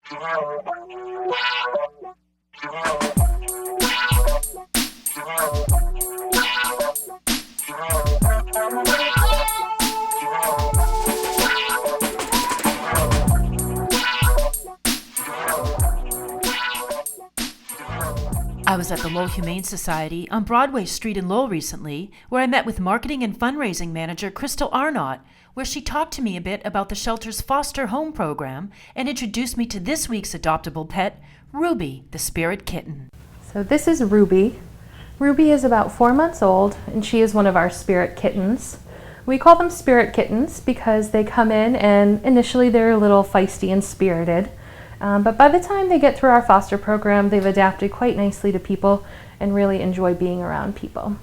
I was at the Lowell Humane Society on Broadway Street in Lowell recently, where I met with Marketing and Fundraising Manager Arnott, where she talked to me a bit about the shelter's foster home program and introduced me to this week's adoptable pet, Ruby, the spirit kitten. So this is Ruby. Ruby is about 4 months old, and she is one of our spirit kittens. We call them spirit kittens because they come in and initially they're a little feisty and spirited. But by the time they get through our foster program, they've adapted quite nicely to people and really enjoy being around people.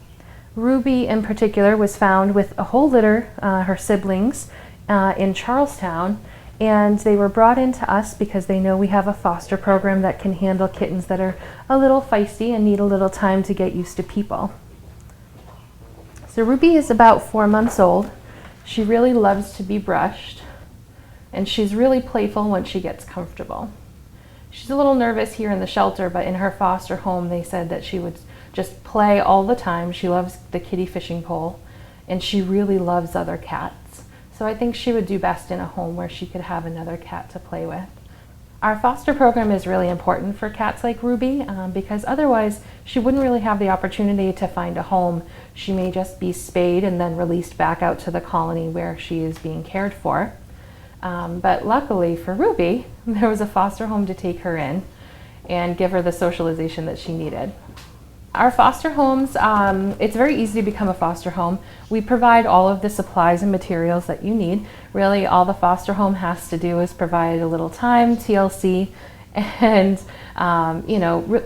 Ruby in particular was found with a whole litter, her siblings, in Charlestown, and they were brought into us because they know we have a foster program that can handle kittens that are a little feisty and need a little time to get used to people. So Ruby is about 4 months old. She really loves to be brushed, and she's really playful when she gets comfortable. She's a little nervous here in the shelter, but in her foster home they said that she would just play all the time. She loves the kitty fishing pole, and she really loves other cats. So I think she would do best in a home where she could have another cat to play with. Our foster program is really important for cats like Ruby because otherwise she wouldn't really have the opportunity to find a home. She may just be spayed and then released back out to the colony where she is being cared for. But luckily for Ruby, there was a foster home to take her in and give her the socialization that she needed. Our foster homes, it's very easy to become a foster home. We provide all of the supplies and materials that you need. Really, all the foster home has to do is provide a little time, TLC, and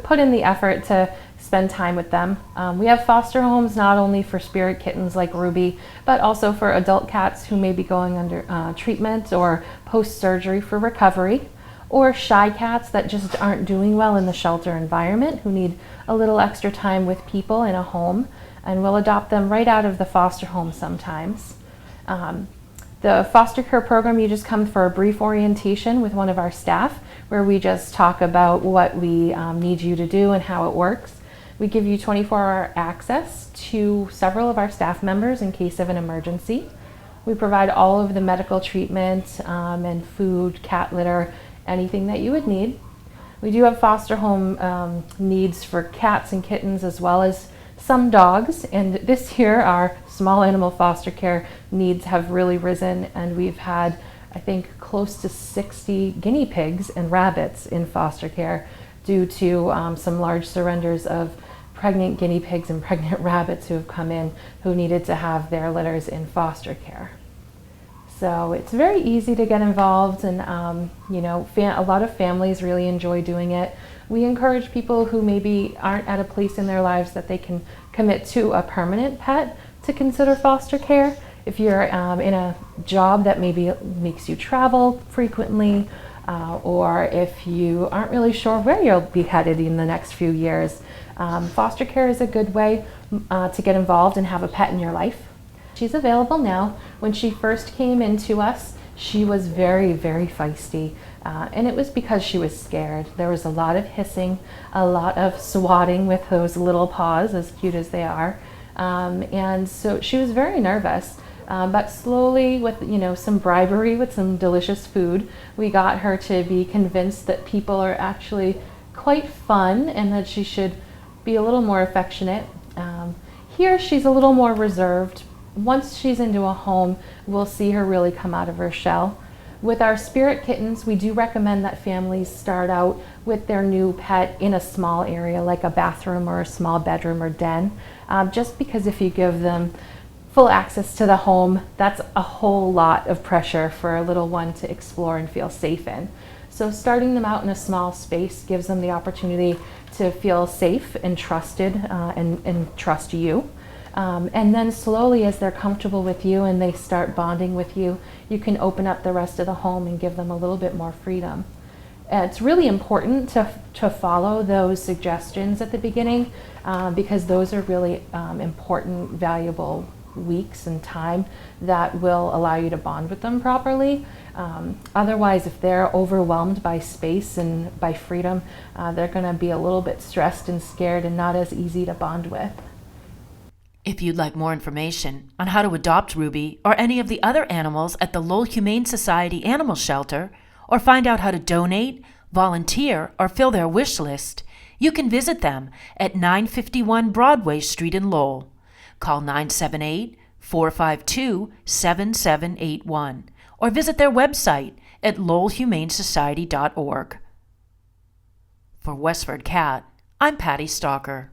put in the effort to spend time with them. We have foster homes not only for spirit kittens like Ruby, but also for adult cats who may be going under treatment or post-surgery for recovery, or shy cats that just aren't doing well in the shelter environment, who need a little extra time with people in a home, and we'll adopt them right out of the foster home sometimes. The foster care program, you just come for a brief orientation with one of our staff, where we just talk about what we need you to do and how it works. We give you 24-hour access to several of our staff members in case of an emergency. We provide all of the medical treatment and food, cat litter, anything that you would need. We do have foster home needs for cats and kittens as well as some dogs, and this year our small animal foster care needs have really risen, and we've had, I think, close to 60 guinea pigs and rabbits in foster care due to some large surrenders of pregnant guinea pigs and pregnant rabbits who have come in who needed to have their litters in foster care. So it's very easy to get involved, and a lot of families really enjoy doing it. We encourage people who maybe aren't at a place in their lives that they can commit to a permanent pet to consider foster care. If you're in a job that maybe makes you travel frequently, or if you aren't really sure where you'll be headed in the next few years, foster care is a good way to get involved and have a pet in your life. She's available now. When she first came into us, she was very, very feisty, and it was because she was scared. There was a lot of hissing, a lot of swatting with those little paws, as cute as they are, and so she was very nervous. But slowly, with some bribery, with some delicious food, we got her to be convinced that people are actually quite fun and that she should be a little more affectionate. Here she's a little more reserved. Once she's into a home, we'll see her really come out of her shell. With our spirit kittens, we do recommend that families start out with their new pet in a small area, like a bathroom or a small bedroom or den, just because if you give them full access to the home, that's a whole lot of pressure for a little one to explore and feel safe in. So starting them out in a small space gives them the opportunity to feel safe and trusted and trust you. And then slowly, as they're comfortable with you and they start bonding with you, you can open up the rest of the home and give them a little bit more freedom. It's really important to follow those suggestions at the beginning because those are really important, valuable weeks and time that will allow you to bond with them properly. Otherwise, if they're overwhelmed by space and by freedom, they're going to be a little bit stressed and scared and not as easy to bond with. If you'd like more information on how to adopt Ruby or any of the other animals at the Lowell Humane Society Animal Shelter, or find out how to donate, volunteer, or fill their wish list, you can visit them at 951 Broadway Street in Lowell. Call 978-452-7781 or visit their website at lowellhumanesociety.org. For Westford Cat, I'm Patty Stalker.